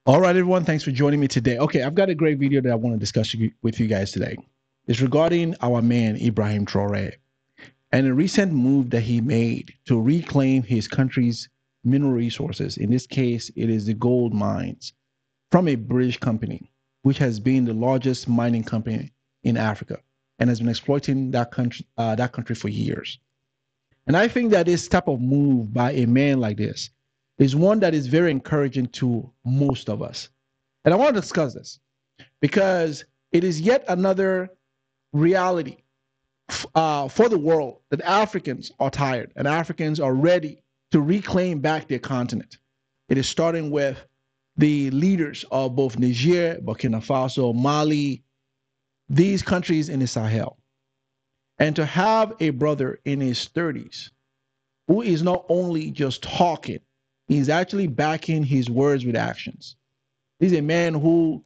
All right, everyone. Thanks for joining me today. Okay, I've got a great video that I want to discuss with you guys today. It's regarding our man, Ibrahim Traore, and a recent move that he made to reclaim his country's mineral resources. In this case, it is the gold mines from a British company, which has been the largest mining company in Africa and has been exploiting that country for years. And I think that this type of move by a man like this is one that is very encouraging to most of us. And I want to discuss this because it is yet another reality for the world that Africans are tired and Africans are ready to reclaim back their continent. It is starting with the leaders of both Niger, Burkina Faso, Mali, these countries in the Sahel. And to have a brother in his 30s who is not only just talking, he's actually backing his words with actions. He's a man who,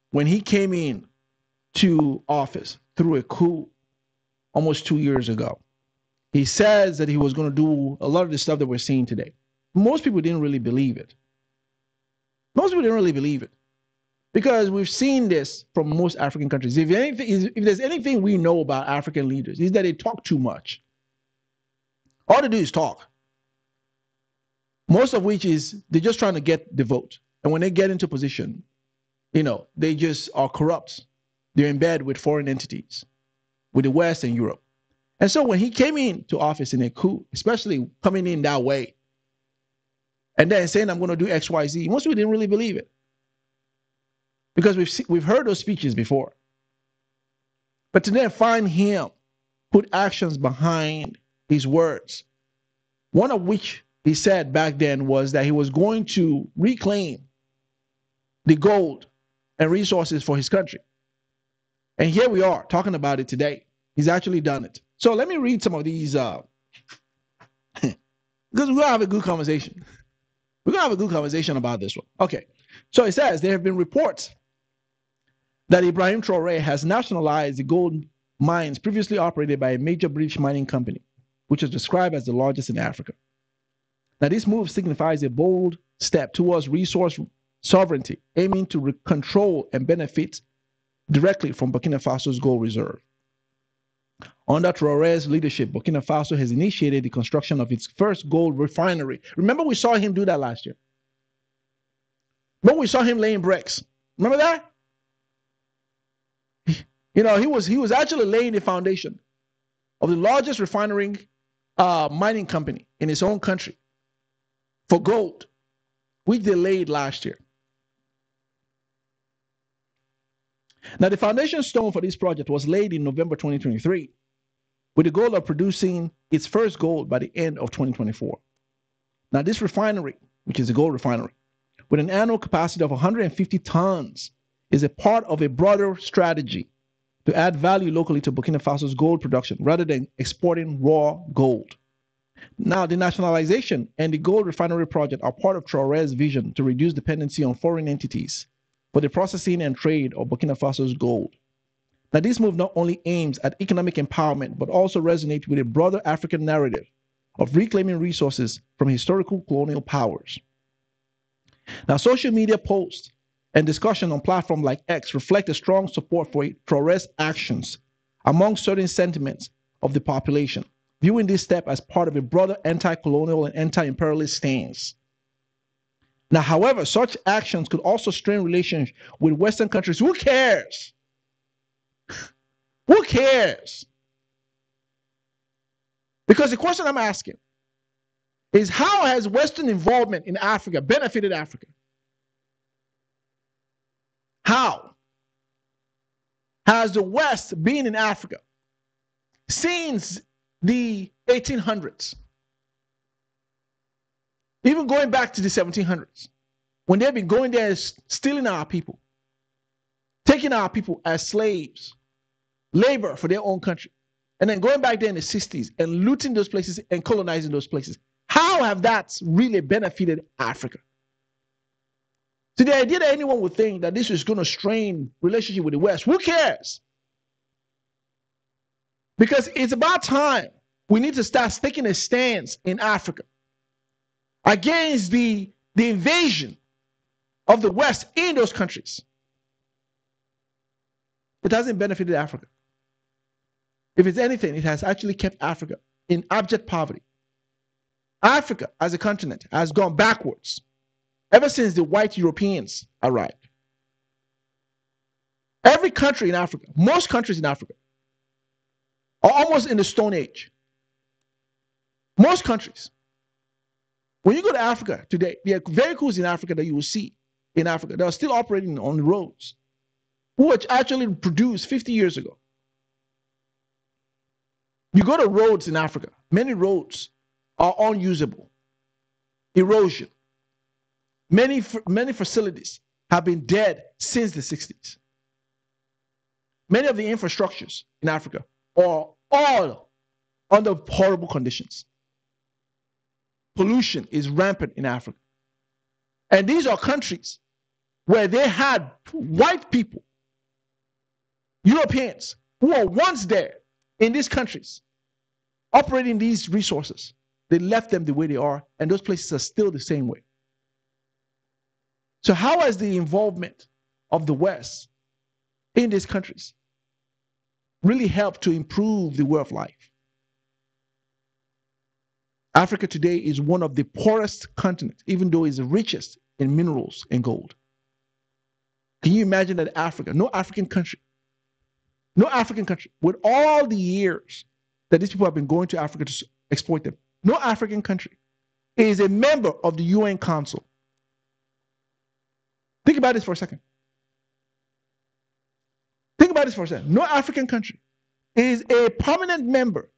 when he came in to office through a coup almost 2 years ago, he says that he was going to do a lot of the stuff that we're seeing today. Most people didn't really believe it. Most people didn't really believe it because we've seen this from most African countries. If there's anything we know about African leaders, is that they talk too much. All they do is talk. Most of which is they're just trying to get the vote. And when they get into position, they just are corrupt. They're in bed with foreign entities, with the West and Europe. And so when he came into office in a coup, especially coming in that way, and then saying, I'm going to do X, Y, Z, most people didn't really believe it. Because we've heard those speeches before. But to then find him put actions behind his words, one of which he said back then was that he was going to reclaim the gold and resources for his country. And here we are talking about it today. He's actually done it. So let me read some of these because we're going to have a good conversation. We're going to have a good conversation about this one. Okay. So it says there have been reports that Ibrahim Traore has nationalized the gold mines previously operated by a major British mining company, which is described as the largest in Africa. Now, this move signifies a bold step towards resource sovereignty, aiming to control and benefit directly from Burkina Faso's gold reserve. Under Traore's leadership, Burkina Faso has initiated the construction of its first gold refinery. Remember, we saw him do that last year. Remember, we saw him laying bricks. Remember that? He was actually laying the foundation of the largest refining mining company in his own country for gold, which they laid last year. Now, the foundation stone for this project was laid in November 2023 with the goal of producing its first gold by the end of 2024. Now, this refinery, which is a gold refinery, with an annual capacity of 150 tons, is a part of a broader strategy to add value locally to Burkina Faso's gold production rather than exporting raw gold. Now, the nationalization and the gold refinery project are part of Traore's vision to reduce dependency on foreign entities for the processing and trade of Burkina Faso's gold. Now, this move not only aims at economic empowerment, but also resonates with a broader African narrative of reclaiming resources from historical colonial powers. Now, social media posts and discussion on platforms like X reflect a strong support for Traore's actions among certain sentiments of the population, viewing this step as part of a broader anti-colonial and anti-imperialist stance. Now, however, such actions could also strain relations with Western countries. Who cares? Who cares? Because the question I'm asking is, how has Western involvement in Africa benefited Africa? How has the West been in Africa since the 1800s? Even going back to the 1700s, when they've been going there stealing our people, taking our people as slaves, labor for their own country, and then going back there in the 60s and looting those places and colonizing those places. How have that really benefited Africa? So the idea that anyone would think that this is going to strain relationship with the West, who cares? Because it's about time we need to start taking a stance in Africa against the invasion of the West in those countries. It hasn't benefited Africa. If it's anything, it has actually kept Africa in abject poverty. Africa as a continent has gone backwards ever since the white Europeans arrived. Every country in Africa, most countries in Africa, are almost in the Stone Age. Most countries. When you go to Africa today, there are vehicles in Africa that you will see in Africa that are still operating on the roads, which actually produced 50 years ago. You go to roads in Africa, many roads are unusable. Erosion. Many facilities have been dead since the 60s. Many of the infrastructures in Africa are all under horrible conditions. Pollution is rampant in Africa. And these are countries where they had white people, Europeans, who were once there in these countries, operating these resources. They left them the way they are, and those places are still the same way. So how has the involvement of the West in these countries really helped to improve the way of life? Africa today is one of the poorest continents, even though it's the richest in minerals and gold. Can you imagine that Africa, no African country, with all the years that these people have been going to Africa to exploit them, no African country is a member of the UN Council. Think about this for a second. No African country is a permanent member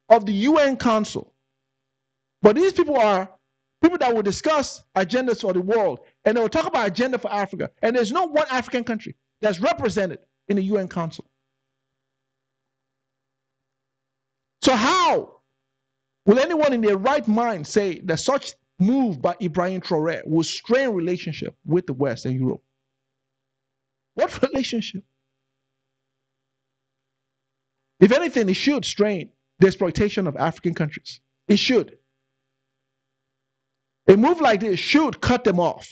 of the UN Council. But these people are people that will discuss agendas for the world, and they will talk about agenda for Africa. And there's no one African country that's represented in the UN Council. So how will anyone in their right mind say that such move by Ibrahim Traoré will strain relationship with the West and Europe? What relationship? If anything, it should strain the exploitation of African countries. It should. A move like this should cut them off.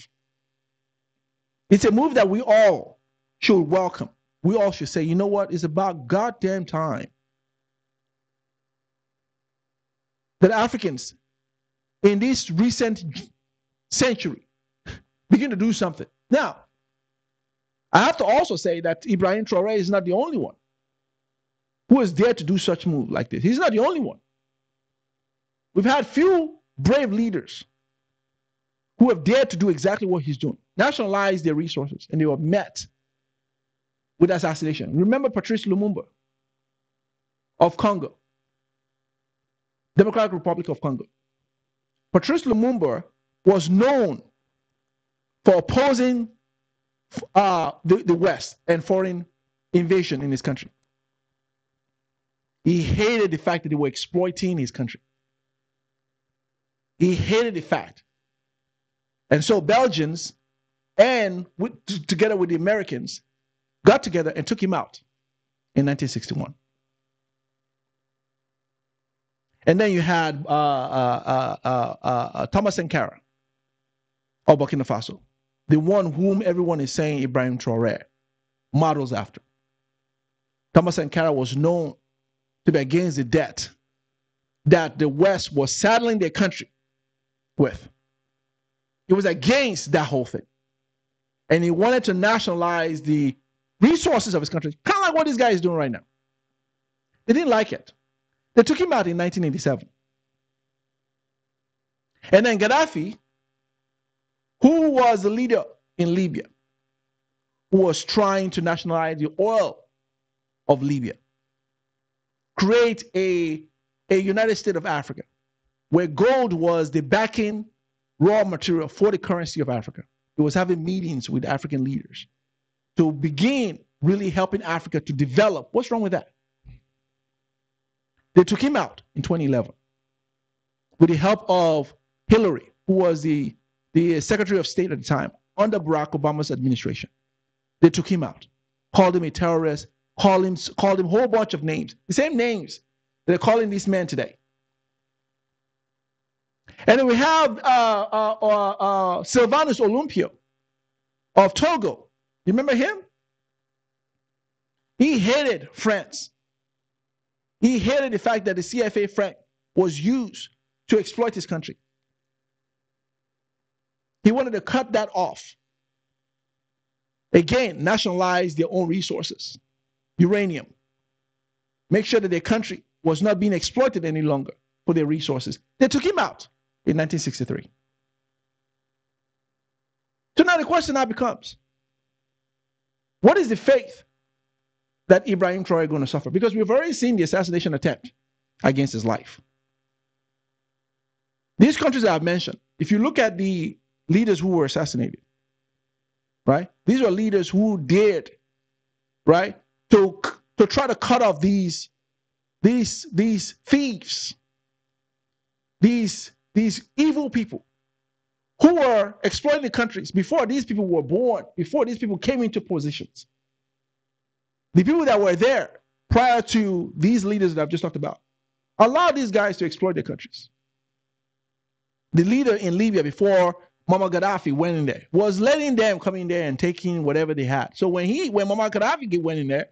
It's a move that we all should welcome. We all should say, you know what? It's about goddamn time that Africans in this recent century begin to do something. Now, I have to also say that Ibrahim Traoré is not the only one who is there to do such a move like this. He's not the only one. We've had few brave leaders who have dared to do exactly what he's doing, nationalize their resources, and they were met with assassination. Remember Patrice Lumumba of Congo, Democratic Republic of Congo. Patrice Lumumba was known for opposing the West and foreign invasion in his country. He hated the fact that they were exploiting his country. He hated the fact. And so Belgians, and together with the Americans, got together and took him out in 1961. And then you had Thomas Sankara of Burkina Faso, the one whom everyone is saying Ibrahim Traoré models after. Thomas Sankara was known to be against the debt that the West was saddling their country with. He was against that whole thing. And he wanted to nationalize the resources of his country, kind of like what this guy is doing right now. They didn't like it. They took him out in 1987. And then Gaddafi, who was the leader in Libya, who was trying to nationalize the oil of Libya, create a United States of Africa, where gold was the backing raw material for the currency of Africa. He was having meetings with African leaders to begin really helping Africa to develop. What's wrong with that? They took him out in 2011 with the help of Hillary, who was the Secretary of State at the time under Barack Obama's administration. They took him out, called him a terrorist, called him a whole bunch of names, the same names that they're calling these men today. And then we have Sylvanus Olympio, of Togo. You remember him? He hated France. He hated the fact that the CFA franc was used to exploit his country. He wanted to cut that off. Again, nationalize their own resources, uranium. Make sure that their country was not being exploited any longer for their resources. They took him out in 1963. So now the question now becomes, what is the faith that Ibrahim Traore is going to suffer? Because we've already seen the assassination attempt against his life. These countries that I've mentioned, if you look at the leaders who were assassinated, right? These are leaders who dared, right, to try to cut off these thieves, these evil people who were exploiting the countries before these people were born, before these people came into positions. The people that were there prior to these leaders that I've just talked about allowed these guys to exploit their countries. The leader in Libya before Muammar Gaddafi went in there was letting them come in there and taking whatever they had. So when Muammar Gaddafi went in there,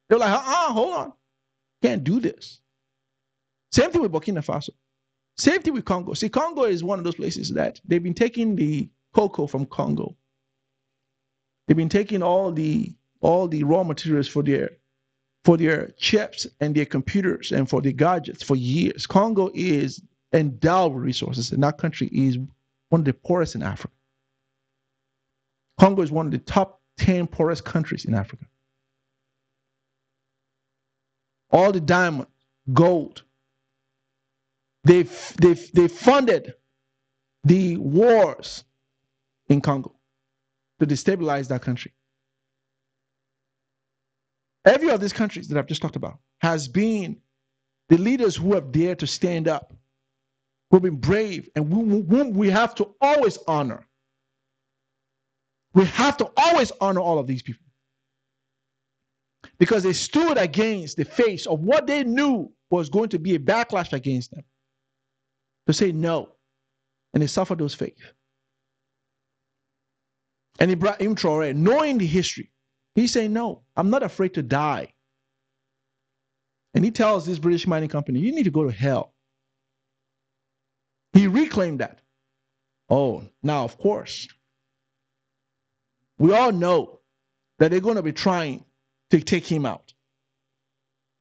they were like, hold on, can't do this. Same thing with Burkina Faso. Same thing with Congo. See, Congo is one of those places that they've been taking the cocoa from Congo. They've been taking all the raw materials for their chips and their computers and for their gadgets for years. Congo is endowed with resources, and that country is one of the poorest in Africa. Congo is one of the top 10 poorest countries in Africa. All the diamond, gold. They funded the wars in Congo to destabilize that country. Every of these countries that I've just talked about has been the leaders who have dared to stand up, who have been brave, and whom we have to always honor. We have to always honor all of these people because they stood against the face of what they knew was going to be a backlash against them, to say no, and they suffered those fates. And Ibrahim Traore, knowing the history, he's saying, no, I'm not afraid to die. And he tells this British mining company, you need to go to hell. He reclaimed that. Oh, now, of course, we all know that they're going to be trying to take him out.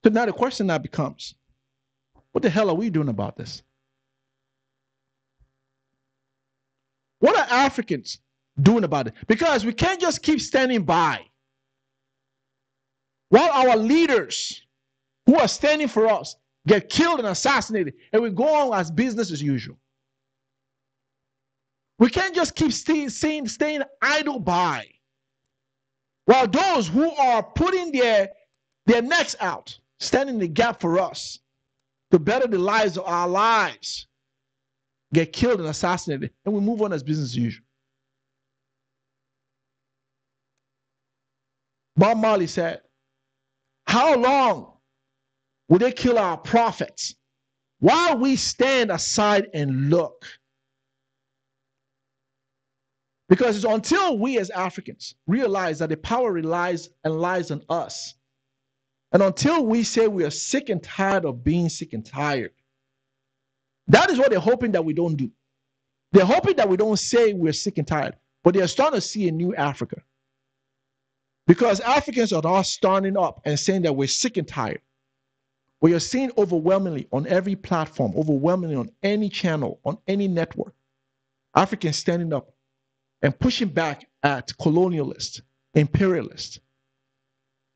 So now the question now becomes, what the hell are we doing about this? What are Africans doing about it? Because we can't just keep standing by while our leaders who are standing for us get killed and assassinated, and we go on as business as usual. We can't just keep staying idle by while those who are putting their necks out, standing in the gap for us to better the lives of our lives, get killed and assassinated, and we move on as business as usual. Bob Marley said, how long will they kill our prophets while we stand aside and look? Because it's until we as Africans realize that the power lies on us, and until we say we are sick and tired of being sick and tired, that is what they're hoping that we don't do. They're hoping that we don't say we're sick and tired, but they're starting to see a new Africa. Because Africans are all standing up and saying that we're sick and tired. We are seeing overwhelmingly on every platform, overwhelmingly on any channel, on any network, Africans standing up and pushing back at colonialists, imperialists.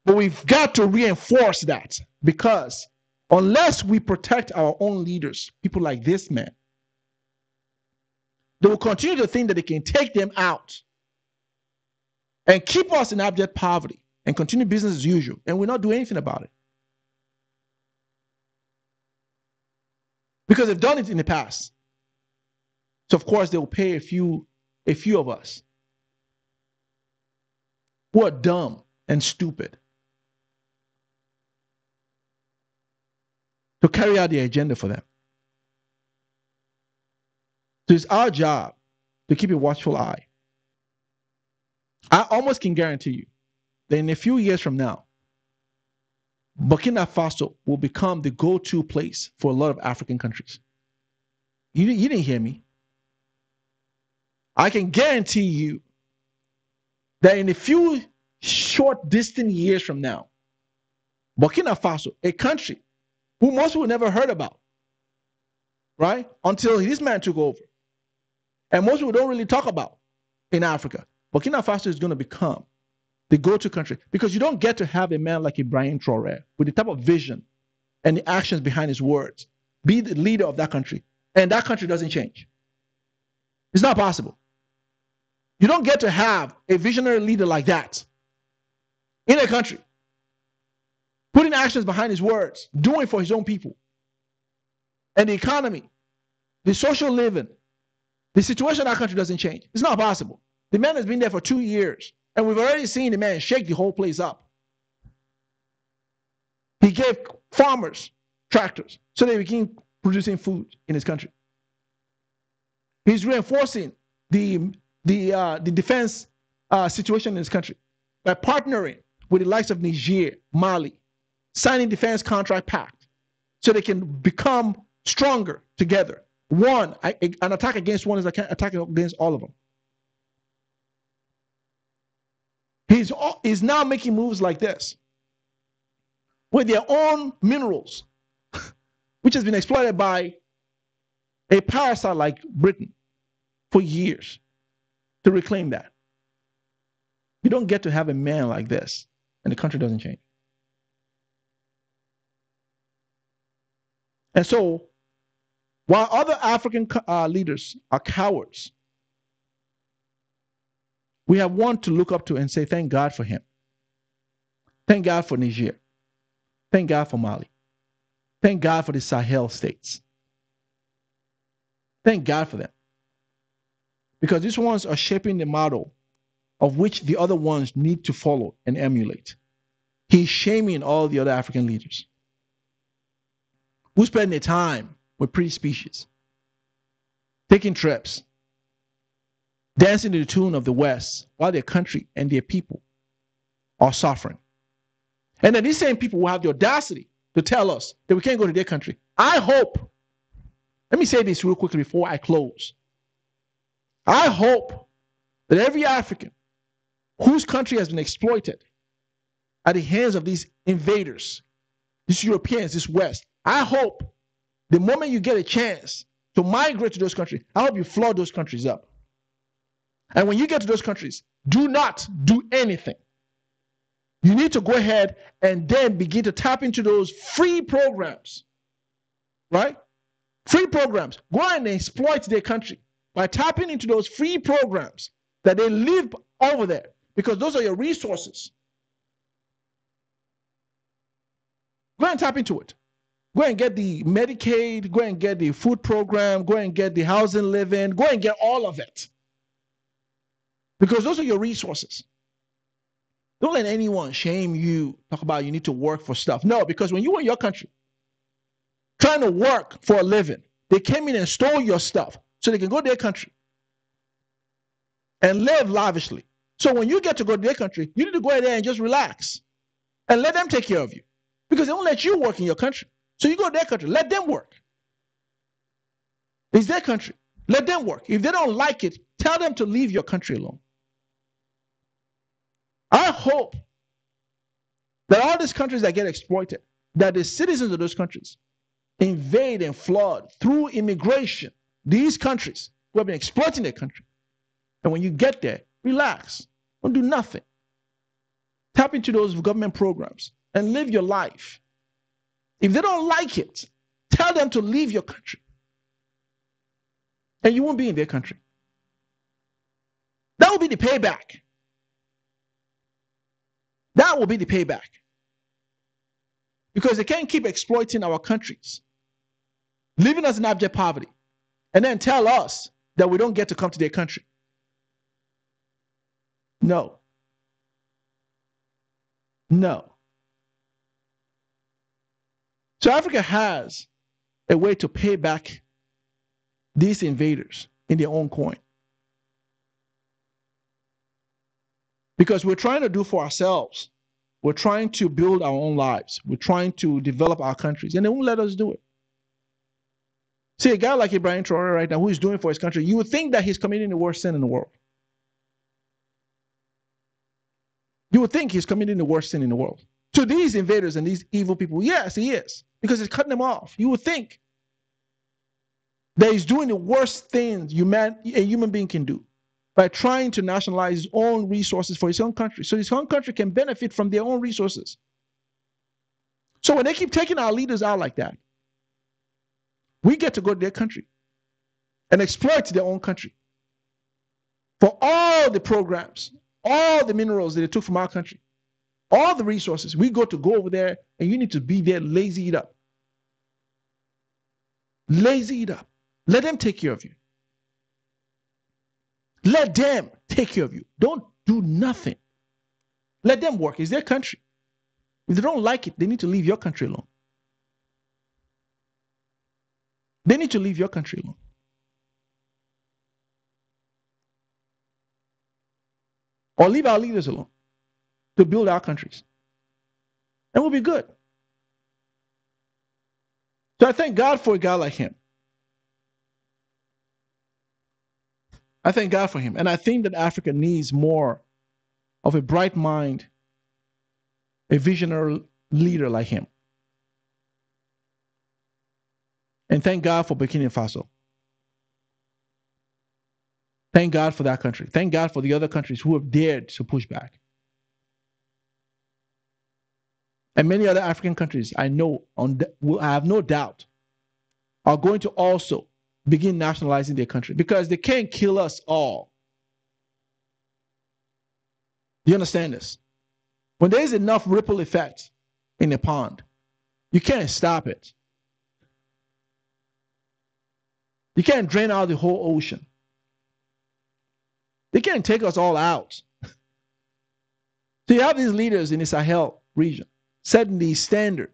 But we've got to reinforce that, because unless we protect our own leaders, people like this man, they will continue to think that they can take them out and keep us in abject poverty and continue business as usual, and we'll not do anything about it. Because they've done it in the past. So of course they will pay a few of us who are dumb and stupid to carry out the agenda for them. So it's our job to keep a watchful eye I almost can guarantee you that in a few years from now, Burkina Faso will become the go-to place for a lot of African countries. You didn't hear me. I can guarantee you that in a few short, distant years from now, Burkina Faso, a country who most people never heard about, right? Until this man took over. And most people don't really talk about in Africa. Burkina Faso is going to become the go-to country because you don't get to have a man like Ibrahim Traoré with the type of vision and the actions behind his words be the leader of that country, and that country doesn't change. It's not possible. You don't get to have a visionary leader like that in a country, putting actions behind his words, doing for his own people, and the economy, the social living, the situation in that country doesn't change. It's not possible. The man has been there for 2 years, and we've already seen the man shake the whole place up. He gave farmers tractors so they begin producing food in his country. He's reinforcing the defense situation in his country by partnering with the likes of Niger, Mali, signing defense contract pact so they can become stronger together. An attack against one is an attack against all of them. He's now making moves like this with their own minerals, which has been exploited by a parasite like Britain for years to reclaim that. You don't get to have a man like this and the country doesn't change. And so, while other African leaders are cowards, we have one to look up to and say, thank God for him. Thank God for Niger. Thank God for Mali. Thank God for the Sahel states. Thank God for them. Because these ones are shaping the model of which the other ones need to follow and emulate. He's shaming all the other African leaders who spend their time with pretty species, taking trips, dancing to the tune of the West while their country and their people are suffering. And then these same people will have the audacity to tell us that we can't go to their country. I hope, let me say this real quickly before I close. I hope that every African whose country has been exploited at the hands of these invaders, these Europeans, this West, I hope the moment you get a chance to migrate to those countries, I hope you flood those countries up. And when you get to those countries, do not do anything. You need to go ahead and then begin to tap into those free programs, right? Free programs. Go and exploit their country by tapping into those free programs that they live over there, because those are your resources. Go and tap into it. Go and get the Medicaid, go and get the food program, go and get the housing living, go and get all of it. Because those are your resources. Don't let anyone shame you, talk about you need to work for stuff. No, because when you were in your country, trying to work for a living, they came in and stole your stuff so they can go to their country and live lavishly. So when you get to go to their country, you need to go in there and just relax and let them take care of you, because they won't let you work in your country. So you go to their country, let them work. It's their country. Let them work. If they don't like it, tell them to leave your country alone. I hope that all these countries that get exploited, that the citizens of those countries invade and flood through immigration these countries who have been exploiting their country. And when you get there, relax. Don't do nothing. Tap into those government programs and live your life. If they don't like it, tell them to leave your country. And you won't be in their country. That will be the payback. That will be the payback. Because they can't keep exploiting our countries, leaving us in abject poverty, and then tell us that we don't get to come to their country. No. No. So Africa has a way to pay back these invaders in their own coin. Because we're trying to do for ourselves. We're trying to build our own lives. We're trying to develop our countries, and they won't let us do it. See, a guy like Ibrahim Traore right now, who is doing for his country, you would think that he's committing the worst sin in the world. You would think he's committing the worst sin in the world. To these invaders and these evil people, yes, he is, because it's cutting them off. You would think that he's doing the worst things a human being can do by trying to nationalize his own resources for his own country, so his own country can benefit from their own resources. So when they keep taking our leaders out like that, we get to go to their country and exploit their own country for all the programs, all the minerals that they took from our country, all the resources. We go over there, and you need to be there, lazy it up. Lazy it up. Let them take care of you. Let them take care of you. Don't do nothing. Let them work. It's their country. If they don't like it, they need to leave your country alone. They need to leave your country alone. Or leave our leaders alone to build our countries. And we'll be good. So I thank God for a guy like him. I thank God for him. And I think that Africa needs more of a bright mind, a visionary leader like him. And thank God for Burkina Faso. Thank God for that country. Thank God for the other countries who have dared to push back. And many other African countries, I know, I have no doubt, are going to also begin nationalizing their country, because they can't kill us all. Do you understand this? When there is enough ripple effect in a pond, you can't stop it. You can't drain out the whole ocean. They can't take us all out. So you have these leaders in the Sahel region setting the standard.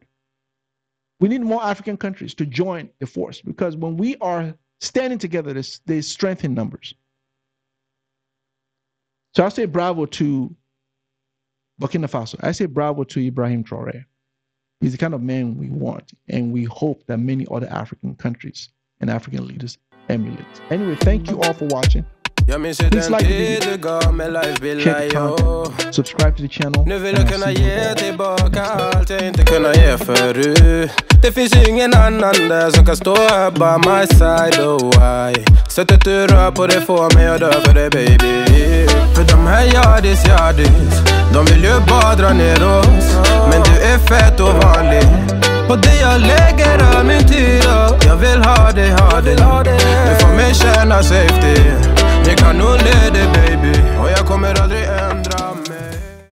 We need more African countries to join the force, because when we are standing together, there's strength in numbers. So I say bravo to Burkina Faso. I say bravo to Ibrahim Traore. He's the kind of man we want, and we hope that many other African countries and African leaders emulate. Anyway, thank you all for watching. Please like the video, share the content, subscribe to the channel. Nu vill jag kunna ge tillbaka allt jag inte kunnat ge förut. Det finns ingen annan där som kan stå här by my side, oh why. Sättet du rör på det får mig att dö för dig baby. För de här yardis, de vill ju bara dra ner oss. Men du är fett och vanlig. Och det jag lägger all min tid. Jag vill ha dig. Du får mig känna safety.